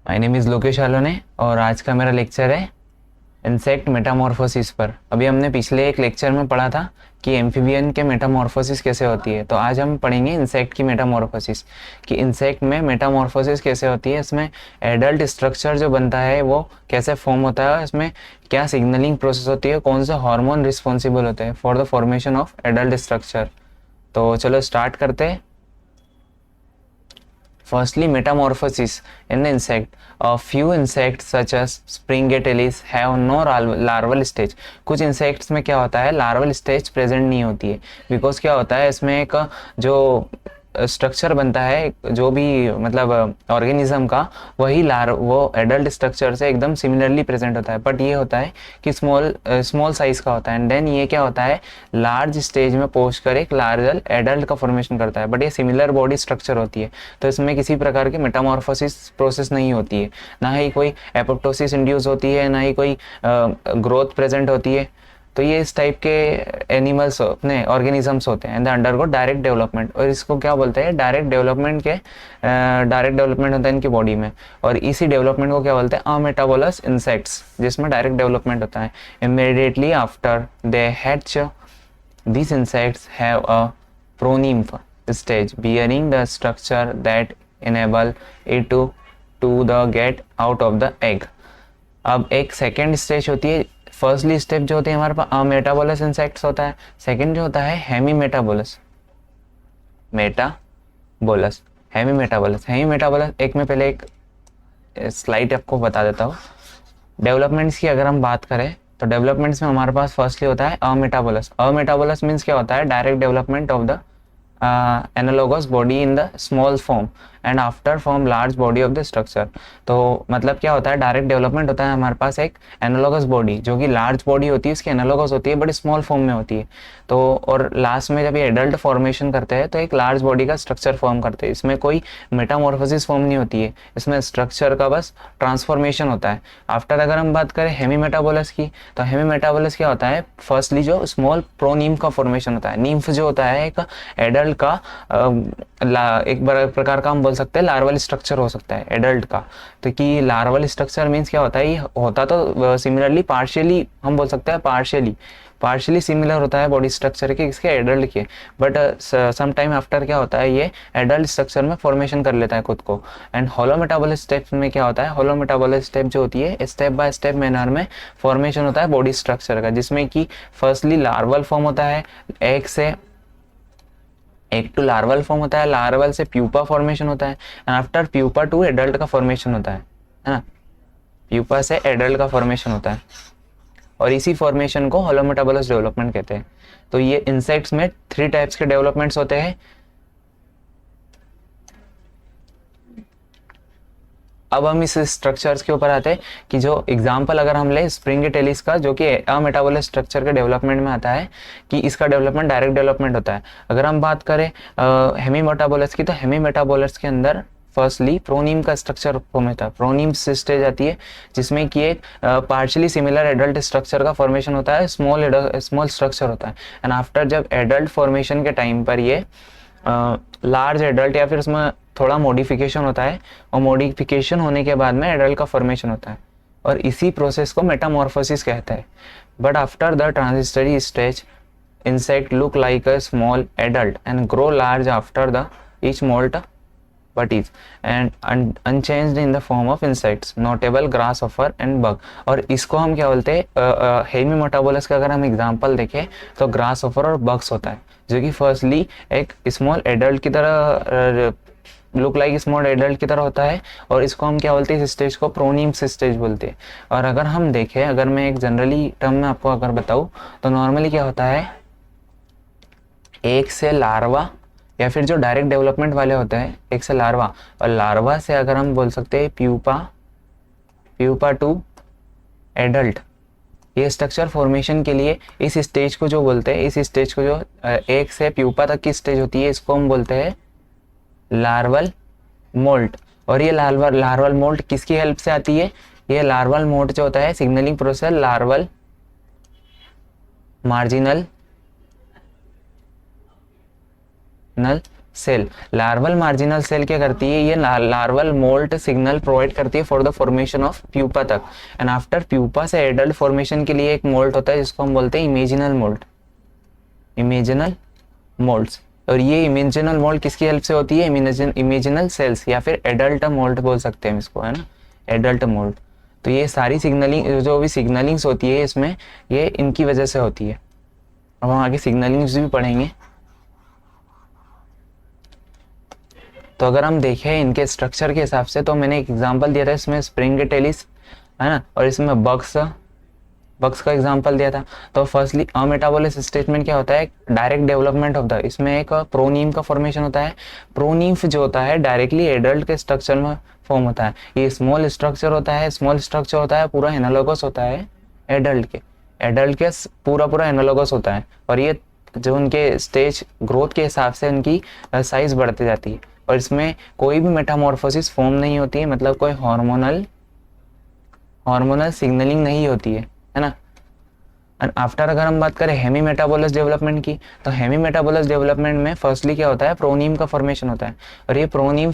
My name is Lokesh आलोने और आज का मेरा लेक्चर है इंसेक्ट मेटामॉर्फोसिस पर। अभी हमने पिछले एक लेक्चर में पढ़ा था कि एम्फीबियन के मेटामॉर्फोसिस कैसे होती है, तो आज हम पढ़ेंगे इंसेक्ट की मेटामॉर्फोसिस कि इंसेक्ट में मेटामॉर्फोसिस कैसे होती है, इसमें एडल्ट स्ट्रक्चर जो बनता है वो कैसे फॉर्म होता है, इसमें क्या सिग्नलिंग प्रोसेस होती है, कौन सा हार्मोन रिस्पॉन्सिबल होते हैं for the formation of adult structure. तो चलो स्टार्ट करते हैं। Firstly, metamorphosis in the insect. A few insects such as Springatellis have no larval stage. कुछ insects में क्या होता है, larval stage present नहीं होती है, because क्या होता है इसमें एक जो स्ट्रक्चर बनता है, जो भी मतलब ऑर्गेनिज्म का, वही वो एडल्ट स्ट्रक्चर से एकदम सिमिलरली प्रेजेंट होता है, बट ये होता है कि स्मॉल साइज का होता है, एंड देन ये क्या होता है लार्ज स्टेज में पहुंच कर एक लार्जर एडल्ट का फॉर्मेशन करता है, बट ये सिमिलर बॉडी स्ट्रक्चर होती है, तो इसमें किसी प्रकार की मेटामॉर्फोसिस प्रोसेस नहीं होती है, ना ही कोई एपोप्टोसिस इंड्यूस होती है, ना ही कोई ग्रोथ प्रेजेंट होती है। तो ये इस टाइप के एनिमल्स अपने ऑर्गेनिजम्स होते हैं एंड अंडरगो डायरेक्ट डेवलपमेंट, और इसको क्या बोलते हैं डायरेक्ट डेवलपमेंट के डायरेक्ट डेवलपमेंट होता है इनकी बॉडी में, और इसी डेवलपमेंट को क्या बोलते हैं अमेटाबोलस इंसेक्ट्स, जिसमें डायरेक्ट डेवलपमेंट होता है। Immediately after they hatch these insects have a pronymph stage bearing the structure that enable it to the get out of the egg। अब एक सेकेंड स्टेज होती है, फर्स्टली स्टेप जो होती है हमारे पास अमेटाबोलस इंसेक्ट्स होता है, सेकेंड जो होता है हेमी मेटाबोलस हेमी मेटाबोलस। एक में पहले एक स्लाइड आपको बता देता हूँ। डेवलपमेंट्स की अगर हम बात करें तो डेवलपमेंट्स में हमारे पास फर्स्टली होता है अमेटाबोलस मीन्स क्या होता है direct development of the analogous body in the small form and after form large body of the structure. तो मतलब क्या होता है डायरेक्ट डेवलपमेंट होता है हमारे पास एक एनालोगस बॉडी जो कि लार्ज बॉडी होती है, उसकी एनालोगस होती है बट स्मॉल फॉर्म में होती है। तो और लास्ट में जब ये एडल्ट फॉर्मेशन करते हैं तो एक लार्ज बॉडी का स्ट्रक्चर फॉर्म करते हैं, इसमें कोई मेटामॉर्फोसिस फॉर्म नहीं होती है, इसमें स्ट्रक्चर का बस ट्रांसफॉर्मेशन होता है। आफ्टर अगर हम बात करें हेमी मेटाबोलस की, तो हेमी मेटाबोलस क्या होता है, फर्स्टली जो स्मॉल प्रोनीम का फॉर्मेशन होता है। नीम्फ जो होता है एक एडल्ट का एक बड़ा प्रकार का हम बोल सकते हैं लार्वल स्ट्रक्चर हो सकता है एडल्ट का। तो कि लार्वल स्ट्रक्चर मीन्स क्या होता है, ये होता तो सिमिलरली पार्शियली हम बोल सकते हैं पार्शियली सिमिलर होता है बॉडी स्ट्रक्चर के इसके एडल्ट के, बट सम टाइम आफ्टर क्या होता है ये एडल्ट स्ट्रक्चर में फॉर्मेशन कर लेता है खुद को। एंड होलो मेटाबोलिक स्टेप में क्या होता है, होलो मेटाबोलिक स्टेप जो होती है स्टेप बाय स्टेप मैनर में फॉर्मेशन होता है बॉडी स्ट्रक्चर का, जिसमें कि फर्स्टली लार्वल फॉर्म होता है, एक टू लार्वल फॉर्म होता है, लार्वल से प्यूपा फॉर्मेशन होता है, and after pupa to adult का फॉर्मेशन होता है ना, प्यूपा से एडल्ट का फॉर्मेशन होता है, और इसी फॉर्मेशन को होलो मेटाबोलस डेवलपमेंट कहते हैं। तो ये इंसेक्ट्स में 3 टाइप्स के डेवलपमेंट्स होते हैं। अब हम इस स्ट्रक्चर्स के ऊपर आते हैं कि जो एग्जांपल अगर हम ले स्प्रिंगेटेलिस का, जो कि अमेटाबोलस स्ट्रक्चर के डेवलपमेंट में आता है, कि इसका डेवलपमेंट डायरेक्ट डेवलपमेंट होता है। अगर हम बात करें हेमी मेटाबोलस की, तो हेमी मेटाबोलस के अंदर फर्स्टली प्रोनीम का स्ट्रक्चर फॉर्म होता है, प्रोनीम स्टेज आती है, जिसमें कि एक पार्शियली सिमिलर एडल्ट स्ट्रक्चर का फॉर्मेशन होता है, स्मॉल स्ट्रक्चर होता है, एंड आफ्टर जब एडल्ट फॉर्मेशन के टाइम पर ये लार्ज एडल्ट या फिर उसमें थोड़ा मॉडिफिकेशन होता है, और मॉडिफिकेशन होने के बाद में एडल्ट का फॉर्मेशन होता है, और इसी प्रोसेस को मेटामॉर्फोसिस कहते हैं। But after the transitory stage insect look like a small adult and grow large after the each molt but is and unchanged in the form of insects, notable grasshopper and bug। और इसको हम क्या बोलते हैं Hemy metabolous का अगर हम example देखें तो ग्रासहॉपर और बग्स होता है, जो कि फर्स्टली एक स्मॉल एडल्ट की तरह लुक लाइक स्मॉल एडल्ट की तरह होता है, और इसको हम क्या बोलते हैं इस स्टेज को प्रोनीम्स स्टेज बोलते हैं। और अगर हम देखें, अगर मैं एक जनरली टर्म में आपको अगर बताऊँ तो नॉर्मली क्या होता है, एक से लार्वा या फिर जो डायरेक्ट डेवलपमेंट वाले होते हैं एक से लार्वा, और लार्वा से अगर हम बोल सकते हैं प्यूपा टू एडल्ट, ये स्ट्रक्चर फॉर्मेशन के लिए इस स्टेज को जो बोलते हैं, इस स्टेज को जो एक से प्यूपा तक की स्टेज होती है, इसको हम बोलते हैं लार्वल मोल्ट। और ये लार्वल मोल्ट किसकी हेल्प से आती है, ये लार्वल मोल्ट जो होता है signalling process larval marginal cell. Larval marginal cell क्या करती है, ये लार्वल मोल्ट सिग्नल प्रोवाइड करती है for the formation of pupa तक। एंड आफ्टर प्यूपा से एडल्ट फॉर्मेशन के लिए एक मोल्ट होता है जिसको हम बोलते हैं इमेजिनल मोल्ट, इमेजिनल मोल्ट्स। और ये इमेजिनल मोल्ट किसकी हेल्प से होती है, इमेजिनल सेल्स, या फिर एडल्ट मोल्ट बोल सकते हैं इसको, है ना, एडल्ट मोल्ट। तो ये सारी सिग्नलिंग, जो भी सिग्नलिंग्स होती है इसमें, ये इनकी वजह से होती है। अब हम आगे सिग्नलिंग्स भी पढ़ेंगे। तो अगर हम देखें इनके स्ट्रक्चर के हिसाब से, तो मैंने एक एग्जांपल दिया था इसमें स्प्रिंग टेलिस, है ना, और इसमें बग्स का एग्जांपल दिया था। तो फर्स्टली अमेटाबोलिक स्टेटमेंट क्या होता है, डायरेक्ट डेवलपमेंट ऑफ द, इसमें एक प्रोनीम का फॉर्मेशन होता है। प्रोनीम्फ जो होता है डायरेक्टली एडल्ट के स्ट्रक्चर में फॉर्म होता है। ये स्मॉल स्ट्रक्चर होता है, स्मॉल स्ट्रक्चर होता है, पूरा एनालॉगस होता है एडल्ट के पूरा एनालॉगस होता है। और ये जो उनके स्टेज ग्रोथ के हिसाब से उनकी साइज बढ़ती जाती है। और इसमें कोई भी मेटामॉर्फोसिस फॉर्म नहीं होती है, मतलब कोई हार्मोनल सिग्नलिंग नहीं होती है ना। एंड आफ्टर अगर हम बात करें हेमी मेटाबोलस डेवलपमेंट की, तो हेमी मेटाबोलस डेवलपमेंट में फर्स्टली क्या होता है, प्रोनीम का फॉर्मेशन होता है। और ये प्रोनीम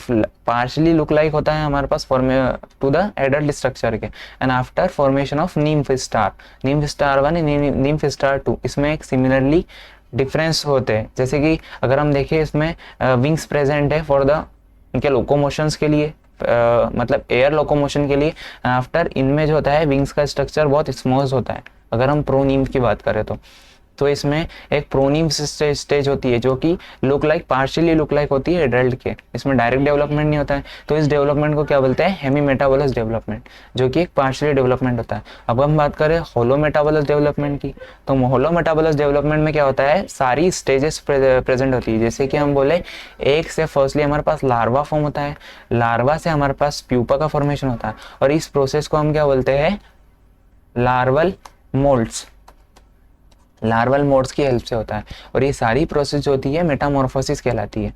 पार्शली लुक लाइक होता है हमारे पास टू द एडल्ट स्ट्रक्चर के। And after formation of nymph star 1 nymph star 2, इसमें एक सिमिलरली डिफरेंस होते हैं। जैसे कि अगर हम देखें इसमें विंग्स प्रेजेंट है फॉर द इनके लोकोमोशंस के लिए, मतलब एयर लोकोमोशन के लिए। आफ्टर इनमें जो होता है विंग्स का स्ट्रक्चर बहुत स्मूथ होता है अगर हम प्रोनीम की बात करें तो इसमें एक प्रोनीम स्टेज होती है जो कि पार्शियली लुक लाइक होती है एडल्ट के। इसमें डायरेक्ट डेवलपमेंट नहीं होता है, तो इस डेवलपमेंट को क्या बोलते हैं, हेमी मेटाबोलस डेवलपमेंट, जो कि एक पार्शियली डेवलपमेंट होता है। अब हम बात करें होलो मेटाबोलस डेवलपमेंट की, तो होलो मेटाबोलस डेवलपमेंट में क्या होता है, सारी स्टेजेस प्रेजेंट होती है। जैसे कि हम बोले, एक से फर्स्टली हमारे पास लार्वा फॉर्म होता है, लार्वा से हमारे पास प्यूपा का फॉर्मेशन होता है, और इस प्रोसेस को हम क्या बोलते हैं, लार्वल मोल्ड्स की हेल्प से होता है। और ये सारी प्रोसेस जो होती है मेटामॉर्फोसिस कहलाती है।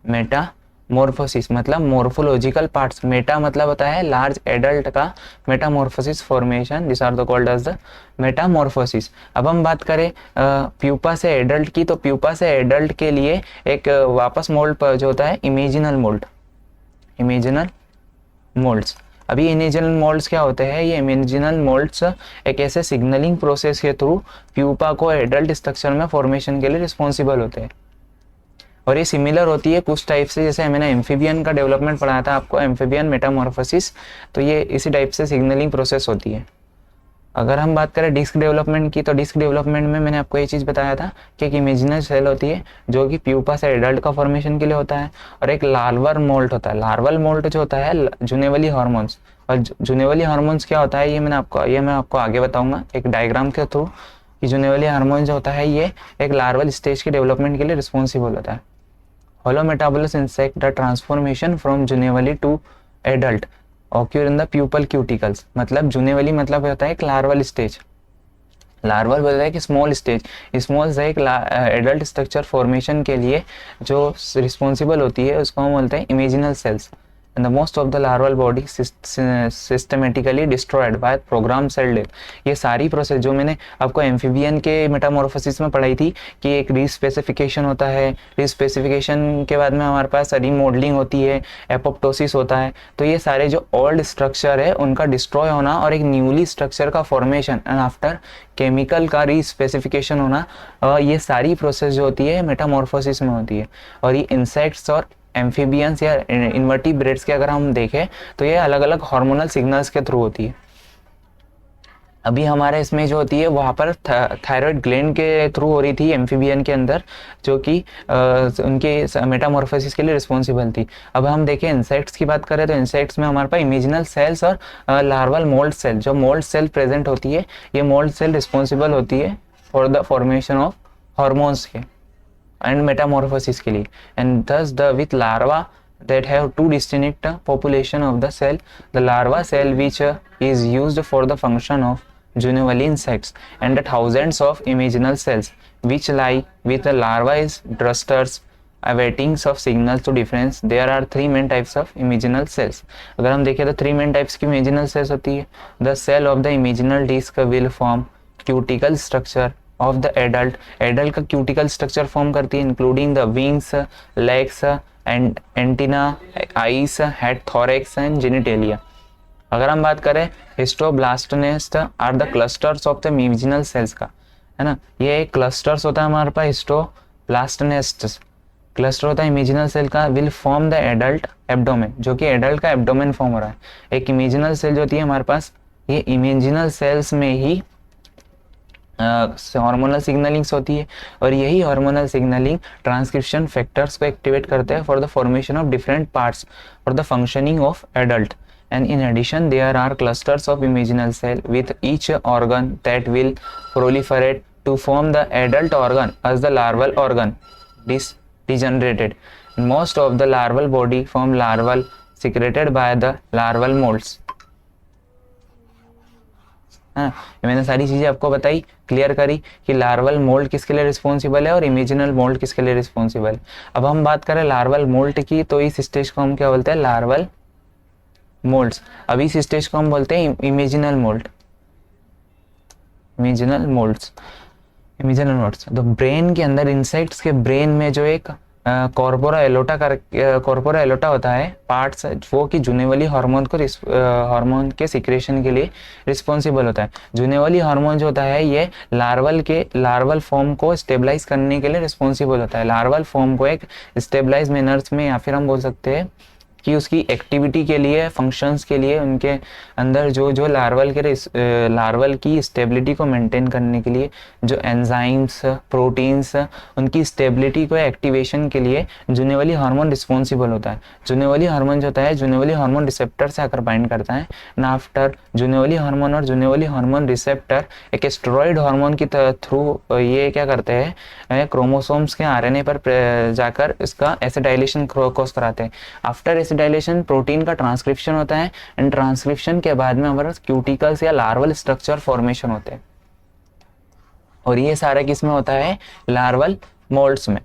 मेटामॉर्फोसिस मतलब मॉर्फोलॉजिकल पार्ट्स, मेटा मतलब होता है लार्ज एडल्ट का, metamorphosis formation, this are the called as the metamorphosis. अब हम बात करें प्यूपा से एडल्ट की, तो प्यूपा से एडल्ट के लिए एक वापस मोल्ड जो होता है इमेजिनल मोल्ड्स। अभी इमेजिनल मोल्ड्स क्या होते हैं, ये इमेजिनल मोल्ड्स एक ऐसे सिग्नलिंग प्रोसेस के थ्रू प्यूपा को एडल्ट स्ट्रक्चर में फॉर्मेशन के लिए रिस्पॉन्सिबल होते हैं। और ये सिमिलर होती है कुछ टाइप से, जैसे मैंने एम्फीबियन का डेवलपमेंट पढ़ाया था आपको, एम्फीबियन मेटामॉर्फोसिस, तो ये इसी टाइप से सिग्नलिंग प्रोसेस होती है। अगर हम बात करें डिस्क डेवलपमेंट की, तो डिस्क डेवलपमेंट में मैंने आपको ये चीज़ बताया था कि एक इमेजिनल सेल होती है जो कि प्यूपा से एडल्ट का फॉर्मेशन के लिए होता है, और एक लार्वल मोल्ट होता है। लार्वल मोल्ट जो होता है जुनेवली हार्मोन्स, और जुनेवली हार्मोन्स क्या होता है ये मैं आपको आगे बताऊंगा एक डायग्राम के थ्रू, कि जुनेवली हार्मोन जो होता है ये एक लार्वल स्टेज के डेवलपमेंट के लिए रिस्पॉन्सिबल होता है। Holometabolous insect the transformation from juvenile to adult occur in the pupal cuticles, मतलब जुनेवली मतलब होता है एक लार्वल स्टेज, लार्वल बोलता है कि स्मॉल से एक एडल्ट स्ट्रक्चर फॉर्मेशन के लिए जो रिस्पॉन्सिबल होती है उसको हम बोलते हैं imaginal cells. And the most of the larval body systematically destroyed by programmed cell death। ये सारी प्रोसेस जो मैंने आपको एम्फीबियन के मेटामॉर्फोसिस में पढ़ाई थी कि एक रीस्पेसिफिकेशन होता है, रीस्पेसिफिकेशन के बाद में हमारे पास रीमॉडलिंग होती है, एपोप्टोसिस होता है। तो ये सारे जो ओल्ड स्ट्रक्चर है उनका डिस्ट्रॉय होना और एक न्यूली स्ट्रक्चर का फॉर्मेशन एंड आफ्टर केमिकल का रीस्पेसिफिकेशन होना, ये सारी प्रोसेस जो होती है मेटामॉर्फोसिस में होती है। और ये इंसेक्ट्स और एम्फीबियंस या इन्वर्टिब्रेट्स के अगर हम देखें तो ये अलग अलग हार्मोनल सिग्नल्स के थ्रू होती है। अभी हमारे इसमें जो होती है वहाँ पर थायराइड ग्लैंड के थ्रू हो रही थी एम्फीबियन के अंदर, जो कि उनके मेटामॉर्फोसिस के लिए रिस्पॉन्सिबल थी। अब हम देखें इंसेक्ट्स की बात करें तो इंसेक्ट्स में हमारे पास इमेजिनल सेल्स और लार्वल मोल्ड सेल, जो मोल्ड सेल प्रेजेंट होती है, ये मोल्ड सेल रिस्पॉन्सिबल होती है for the formation of hormones के and metamorphosis के लिए। and thus the with larva that have two distinct population of the cell, the larva cell which is used for the function of Junevalli insects, and the thousands of imaginal cells which lie with the larva is drusters awaiting of signals to difference। there are three main types of imaginal cells। अगर हम देखें तो three main types की imaginal cells होती है। the cell of the imaginal disc will form cuticle structure of the adult, adult का cuticle structure form करती है including the wings, legs and antenna, eyes, head, thorax and genitalia. अगर हम बात करें histoblast nests are the clusters of the imaginal cells का, है ना, ये क्लस्टर्स होता है हमारे पास हिस्टोब्लास्टनेस्ट क्लस्टर होता है इमेजिनल सेल का, will form the adult abdomen, जो कि एडल्ट का एब्डोमेन फॉर्म हो रहा है। एक इमेजिनल सेल जो होती है हमारे पास, ये इमेजिनल सेल्स में ही हार्मोनल सिग्नलिंग्स होती है और यही हार्मोनल सिग्नलिंग ट्रांसक्रिप्शन फैक्टर्स को एक्टिवेट करते हैं for the formation of different parts for the functioning of adult. And in addition, there are clusters of imaginal cell with each organ that will proliferate to form the adult organ as the larval organ degenerated. Most of the larval body form larval secreted by the larval molds. हाँ, मैंने सारी चीजें आपको बताई, clear करी कि larval mould किसके लिए रिस्पॉन्सिबल है और इमेजिनल मोल्ड किसके लिए रिस्पॉन्सिबल है। अब हम बात करें लार्वल मोल्ड की, तो इस स्टेज को हम क्या बोलते हैं, लार्वल मोल्ड्स। अभी इस स्टेज को हम बोलते हैं imaginal mould, imaginal moulds, imaginal moulds. तो ब्रेन के अंदर, इंसेक्ट्स के ब्रेन में जो एक कॉर्पोरा एलोटा होता है पार्ट्स, वो कि जुनेवली हार्मोन को हार्मोन के सिक्रेशन के लिए रिस्पॉन्सिबल होता है। जुनेवली हार्मोन जो होता है ये लार्वल फॉर्म को स्टेबलाइज करने के लिए रिस्पॉन्सिबल होता है। लार्वल फॉर्म को एक स्टेबलाइज मैनर्स में, या फिर हम बोल सकते हैं कि उसकी एक्टिविटी के लिए, फंक्शंस के लिए, उनके अंदर जो लार्वल की स्टेबिलिटी को मेंटेन करने के लिए जो एंजाइम्स, प्रोटीन्स, उनकी स्टेबिलिटी को एक्टिवेशन के लिए जुनेवली हार्मोन रिस्पॉन्सिबल होता है। जुनेवली हार्मोन जो होता है जुनेवली हार्मोन रिसेप्टर से आकर बाइंड करता है। एंड आफ्टर जुनेवली हार्मोन और जुनेवली हार्मोन रिसेप्टर एक स्टेरॉइड हार्मोन की थ्रू ये क्या करते हैं, क्रोमोसोम्स के आरएनए पर जाकर इसका एसिडाइलेशन कॉज कराते हैं। आफ्टर एसिडाइलेशन प्रोटीन का ट्रांसक्रिप्शन होता है एंड ट्रांसक्रिप्शन के बाद में हमारे क्यूटिकल्स या लार्वल स्ट्रक्चर फॉर्मेशन होते हैं और ये सारा किस में होता है, लार्वल मोल्ड्स में।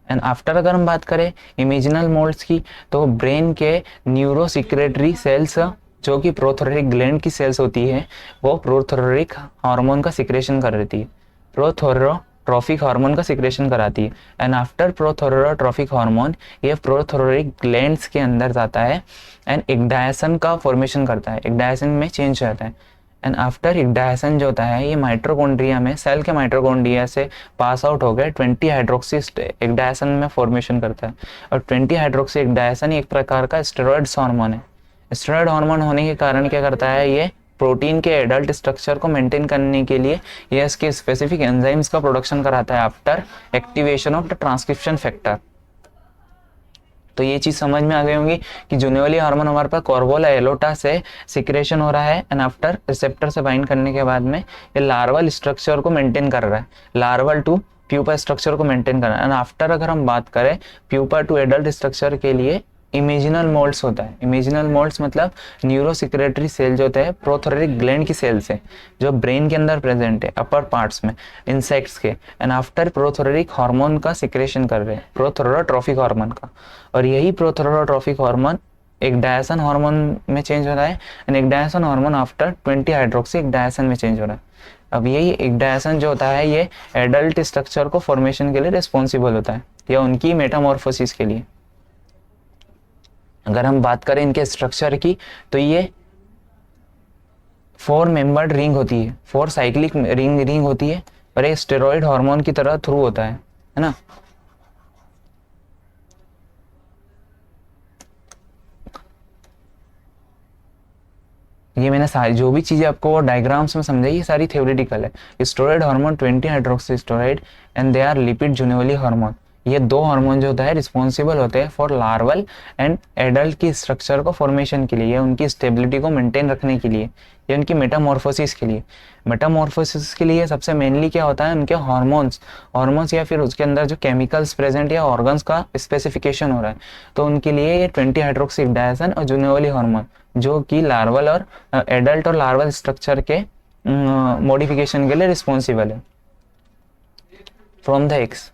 एंड आफ्टर अगर हम बात करें इमेजिनल मोल्ड्स की, तो ब्रेन के न्यूरोसिक्रेटरी सेल्स जो कि प्रोथोरेटिक ग्लैंड की सेल्स होती है, वो प्रोथोरेटिक हार्मोन का सिक्रेशन कर रही है, प्रोथोरेट्रॉफिक हार्मोन का सिक्रेशन कराती है। एंड आफ्टर प्रोथोरेट्रॉफिक हार्मोन ये प्रोथोरेटिक ग्लैंड्स के अंदर जाता है एंड इक्डायसन का फॉर्मेशन करता है, इक्डायसन में चेंज हो जाता है। एंड आफ्टर इक्डायसन जो होता है ये माइटोकॉन्ड्रिया में, सेल के माइटोकॉन्ड्रिया से पास आउट हो गए 20 हाइड्रोक्सी इक्डायसन में फॉर्मेशन करता है। और 20 हाइड्रोक्सी इक्डायसन एक प्रकार का स्टेरॉइड्स हार्मोन है। स्टेरॉइड हार्मोन होने के कारण क्या करता है, ये प्रोटीन के एडल्ट स्ट्रक्चर को मेंटेन करने के लिए ये इसके स्पेसिफिक एंजाइम्स का प्रोडक्शन कराता है after activation of the transcription factor. तो ये चीज समझ में आ गई होंगी कि जुनेवली हार्मोन हमारे पास कॉर्पोरा एलोटा से सिक्रेशन हो रहा है एंड आफ्टर रिसेप्टर से बाइंड करने के बाद में ये लार्वल स्ट्रक्चर को मेंटेन कर रहा है, लार्वल टू प्यूपा स्ट्रक्चर को मेंटेन कर रहा है। एंड आफ्टर अगर हम बात करें प्यूपा टू एडल्ट स्ट्रक्चर के लिए इमेजिनल मोल्ड्स होता है। इमेजिनल मोल्ड्स मतलब न्यूरोसिक्रेटरी सेल जो होता है प्रोथोरेटिक ग्लैंड की सेल से, जो ब्रेन के अंदर प्रेजेंट है अपर पार्ट्स में इंसेक्ट्स के। एंड आफ्टर प्रोथोरेटिक हार्मोन का सिक्रेशन कर रहे हैं, प्रोथोरेट्रॉफिक हार्मोन का। और यही प्रोथोरेट्रॉफिक हार्मोन एक डायसन हार्मोन में चेंज हो रहा है एंड एक डायसन हार्मोन आफ्टर 20 हाइड्रोक्सी एक डायसन में चेंज हो रहा है। अब यही एक डायसन जो होता है ये एडल्ट स्ट्रक्चर को फॉर्मेशन के लिए रिस्पॉन्सिबल होता है या उनकी मेटामॉर्फोसिस के लिए। अगर हम बात करें इनके स्ट्रक्चर की, तो ये 4 मेंबर्ड रिंग होती है, 4 साइक्लिक रिंग होती है और ये स्टेरॉइड हार्मोन की तरह थ्रू होता है ना। ये मैंने सारी जो भी चीजें आपको डायग्राम्स में समझाई ये सारी थ्योरेटिकल है। Steroid hormone 20 hydroxy steroid and they are lipid juvenile hormone, ये 2 हार्मोन जो होता है रिस्पॉन्सिबल होते हैं फॉर लार्वल एंड एडल्ट की स्ट्रक्चर को फॉर्मेशन के लिए, उनकी स्टेबिलिटी को मेंटेन रखने के लिए, या उनकी मेटामॉर्फोसिस के लिए। मेटामॉर्फोसिस के लिए सबसे मेनली क्या होता है, उनके हार्मोन्स या फिर उसके अंदर जो केमिकल्स प्रेजेंट या ऑर्गन्स का स्पेसिफिकेशन हो रहा है। तो उनके लिए ये 20 हाइड्रोक्सी डायसन और जुनेवली हार्मोन जो कि लार्वल और एडल्ट और लार्वल स्ट्रक्चर के मॉडिफिकेशन के लिए रिस्पॉन्सिबल है from the x.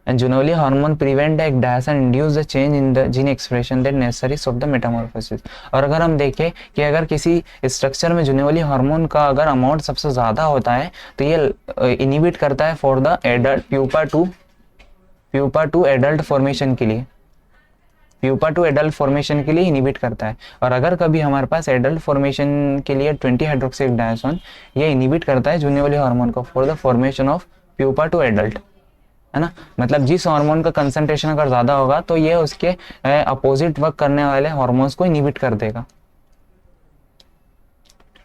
and Junouli hormone prevent the ecdyson and induce the change in the gene expression that necessary of the metamorphosis। और अगर हम देखें कि अगर किसी स्ट्रक्चर में जुनोली हार्मोन का अगर अमाउंट सबसे ज़्यादा होता है तो ये इनिबिट करता है for the adult pupa to adult formation के लिए, प्यूपा टू एडल्ट फॉर्मेशन के लिए इनिबिट करता है। और अगर कभी हमारे पास एडल्ट फॉर्मेशन के लिए 20 हाइड्रोक्सी डायसोन ये इनिबिट करता है जुनोली हार्मोन को for the formation of pupa to adult, है ना। मतलब जिस हार्मोन का कंसंट्रेशन अगर ज़्यादा होगा तो ये उसके अपोजिट वर्क करने वाले हार्मोन्स को इनिबिट कर देगा।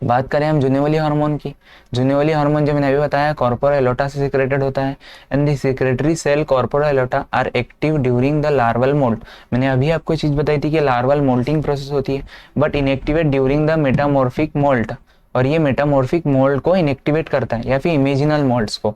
बात करें हम जुनोली हार्मोन की, जुनोली हार्मोन जो मैंने अभी बताया कॉर्पोरा एलोटा से सिक्रेटेड होता है and the secretory cell corpora allata are active during the larval molt. मैंने अभी आपको चीज़ बताई थी कि लार्वल मोल्टिंग प्रोसेस होती है but inactivate during the metamorphic moult, और ये मेटामॉर्फिक मोल्ट को इनएक्टिवेट करता है या फिर इमेजिनल मोल्ट्स को।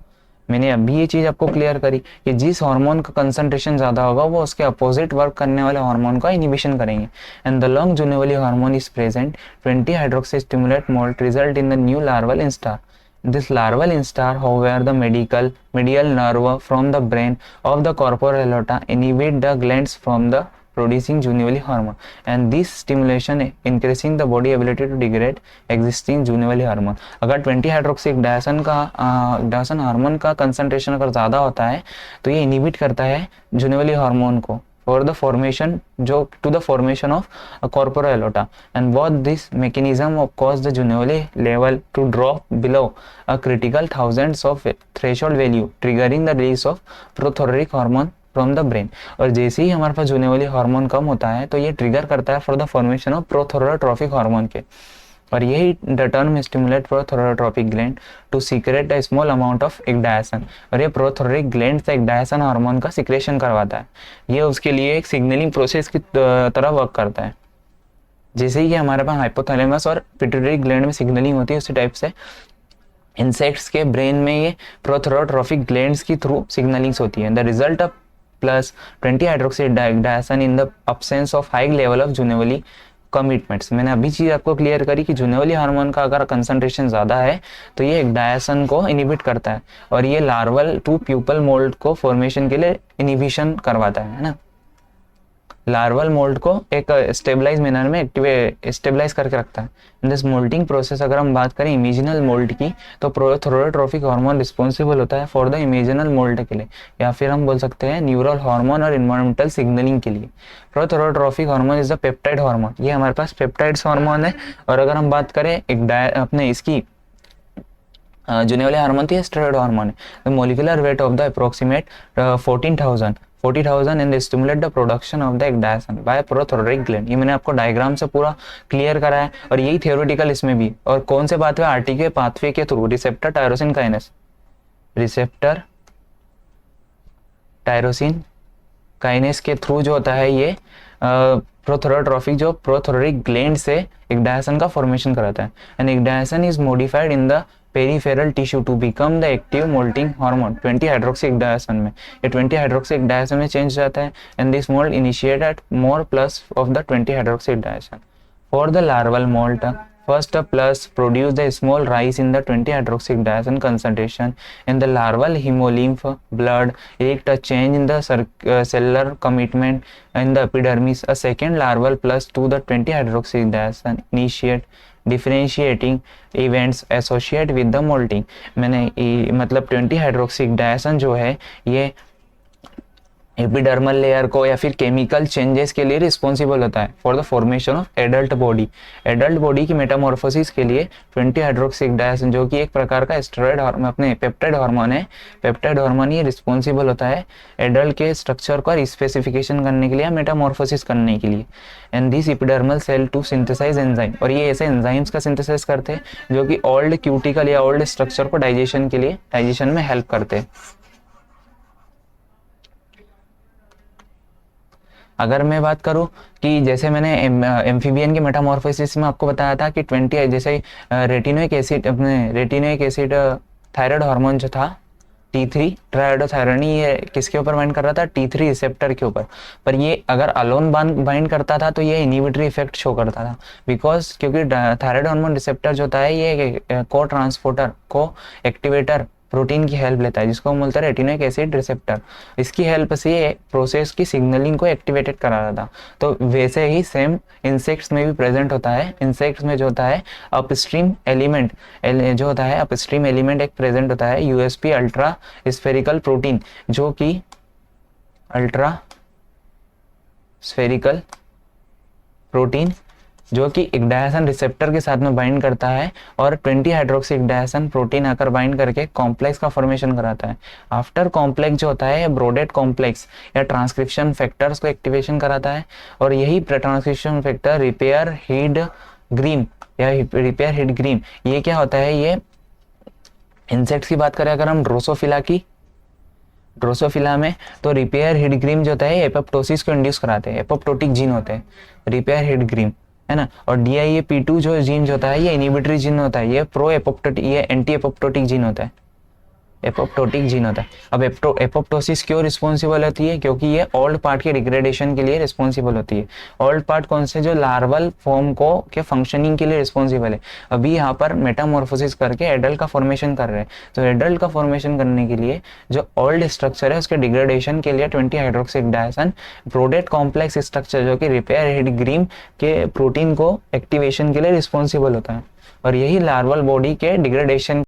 मैंने अभी ये चीज़ आपको क्लियर करी कि जिस हार्मोन का कंसंट्रेशन ज़्यादा होगा वो उसके अपोजिट वर्क करने वाले हार्मोन का इनिबिशन करेंगे। And the long juvenile hormone is present 20 hydroxy stimulate moult result in the new larval instar. This larval instar, however, the medial nerve from the brain of the corpora aorta inhibit the glands from the producing Junouli hormone, and this stimulation increasing the body ability to degrade existing Junouli hormone। अगर 20 hydroxy डायसोन hormone का concentration अगर ज़्यादा होता है तो ये inhibit करता है जुनोली हार्मोन को for the formation to the formation of a corpora aorta, and what this mechanism cause the Junouli level to drop below a critical thousands of threshold value, triggering the release of prothoracic hormone from the brain। और जैसे ही हमारे पास जुनोली hormone कम होता है तो ये trigger करता है for the formation of prothoracicotropic hormone के, और यही the term stimulate prothoracicotropic gland to secrete a small amount of ecdysone. और ये प्रोथोरोटिक ग्लैंड से एक्डायसन हार्मोन का सिक्रेशन करवाता है, ये उसके लिए एक सिग्नलिंग प्रोसेस की तरह वर्क करता है। जैसे ही हमारे पास हाइपोथैलेमस और पिट्यूटरी ग्लैंड में सिग्नलिंग होती है उसी टाइप से इंसेक्ट्स के ब्रेन में ये प्रोथोरोट्रोपिक ग्लैंड्स की थ्रू सिग्नलिंग्स होती है। The result of plus 20 hydroxy ecdysone in the absence of high level of juvenile commitments. मैंने अभी चीज आपको क्लियर करी कि जुनोली हार्मोन का अगर कंसंट्रेशन ज़्यादा है तो ये डायसन को इनिबिट करता है और ये लार्वल टू प्यूपल मोल्ड को फॉर्मेशन के लिए इनिबिशन करवाता है ना। लार्वल मोल्ड को एक स्टेबलाइज मैनर में स्टेबलाइज करके रखता है। दिस मोल्टिंग प्रोसेस अगर हम बात करें इमेजिनल मोल्ड की तो प्रोथोरोट्रोपिक हार्मोन रिस्पॉन्सिबल होता है फॉर द इमेजिनल मोल्ड के लिए, या फिर हम बोल सकते हैं न्यूरल हार्मोन और इन्वायरमेंटल सिग्नलिंग के लिए। Prothoracicotropic hormone is the peptide hormone, ये हमारे पास पेप्टाइड्स हार्मोन है। और अगर हम बात करें एक अपने इसकी जुनोली हार्मोन थी स्टेरॉइड हार्मोन है। The molecular weight of the approximate 40,000 and they stimulate the production of the ecdyson by prothoracic gland। ये मैंने आपको डायग्राम से पूरा क्लियर करा है और यही थियोरेटिकल इसमें भी। और कौन से पाथवे? आरटीके पाथवे के through receptor tyrosine kinase, receptor tyrosine kinase के थ्रू जो होता है ये प्रोथोरोट्रोपिक जो प्रोथोरोटिक ग्लैंड से ecdyson का फॉर्मेशन कराता है। And ecdyson is modified in the peripheral tissue to become the active moulting hormone 20 hydroxy ecdysone में। ये 20 हाइड्रोक्सी डायसोन में चेंज जाता है and this moult initiate at more plus of the 20 hydroxy ecdysone. For the larval moult first plus produce the small rise in the 20 hydroxy diazone concentration in the larval hemolymph blood, erect a change in the cellular commitment in the epidermis। A second larval plus to the 20 hydroxy diazone initiate differentiating events associate with the moulting. मैंने मतलब 20 hydroxy डायसोन जो है ये epidermal layer को या फिर chemical changes के लिए रिस्पॉन्सिबल होता है for the formation of adult body. Adult body की मेटामॉर्फोसिस के लिए 20 हाइड्रोक्सी डायसोन जो कि एक प्रकार का स्टेरॉइड अपने पेप्टाइड हार्मोन है, पेप्टाइड हार्मोन ये रिस्पॉन्सिबल होता है एडल्ट के स्ट्रक्चर का स्पेसिफिकेशन करने के लिए, मेटामॉर्फोसिस करने के लिए। And this epidermal cell to synthesise enzyme, और ये ऐसे एंजाइम्स का सिंथेसाइज करते हैं जो कि ओल्ड क्यूटिकल या ओल्ड स्ट्रक्चर को डाइजेशन में हेल्प करते हैं। अगर मैं बात करूं कि जैसे मैंने एम्फीबियन के मेटामॉर्फोसिस में आपको बताया था कि 20 जैसे रेटिनोइक एसिड थायराइड हार्मोन जो था T3 ट्राइडोथायरोन, ये किसके ऊपर बाइंड कर रहा था? T3 रिसेप्टर के ऊपर। पर ये अगर अलोन बाइंड करता था तो ये इनहिबिटरी इफेक्ट शो करता था, बिकॉज क्योंकि थायराइड हार्मोन रिसेप्टर जो होता है ये को ट्रांसपोर्टर को एक्टिवेटर प्रोटीन की हेल्प लेता है, जिसको हम बोलते हैं रेटिनोइक एसिड रिसेप्टर। इसकी हेल्प से ये प्रोसेस की सिग्नलिंग को एक्टिवेटेड करा रहा था। तो वैसे ही सेम इंसेक्ट्स में भी प्रेजेंट होता है। इंसेक्ट्स में जो होता है अपस्ट्रीम एलिमेंट जो होता है अपस्ट्रीम एलिमेंट एक प्रेजेंट होता है, यूएसपी अल्ट्रा स्फेरिकल प्रोटीन, जो कि अल्ट्रा स्फेरिकल प्रोटीन जो कि इग्डायसन रिसेप्टर के साथ में बाइंड करता है और 20 हाइड्रोक्सी इग्डायसन प्रोटीन आकर बाइंड करके कॉम्प्लेक्स का फॉर्मेशन कराता है। आफ्टर कॉम्प्लेक्स जो होता है ब्रोडेड कॉम्प्लेक्स या ट्रांसक्रिप्शन फैक्टर्स को एक्टिवेशन कराता है, और यही transcription factor reaper hid grim या रिपेयर हीड ग्रीम, ये क्या होता है, ये इंसेक्ट्स की बात करें अगर हम ड्रोसोफिला में, तो रिपेयर हिट ग्रीम जो होता है एपोप्टोसिस को इंड्यूस कराते हैं, एपोप्टोटिक जीन होते हैं रिपेयर हिट ग्रीम, है ना। और DIAP2 जो जीन जो होता है ये इनिबिटरी जीन होता है, ये प्रो एपोप्टोटिक, ये एंटी एपोप्टोटिक जीन होता है, एपोप्टोटिक जीन होता है। अब एपोप्टोसिस क्यों रिस्पॉन्सिबल होती है, क्योंकि ये ओल्ड पार्ट के डिग्रेडेशन के लिए रिस्पॉन्सिबल होती है। ओल्ड पार्ट कौन से, जो लार्वल फॉर्म को के फंक्शनिंग के लिए रिस्पॉन्सिबल है। अभी यहाँ पर मेटामॉर्फोसिस करके एडल्ट का फॉर्मेशन कर रहे हैं, तो एडल्ट का फॉर्मेशन करने के लिए जो ओल्ड स्ट्रक्चर है उसके डिग्रेडेशन के लिए 20 हाइड्रोक्सी डायसन ब्रोडेड कॉम्प्लेक्स स्ट्रक्चर जो कि रिपेयर हिट ग्रीम के प्रोटीन को एक्टिवेशन के लिए रिस्पॉन्सिबल होता है, और यही लार्वल बॉडी के डिग्रेडेशन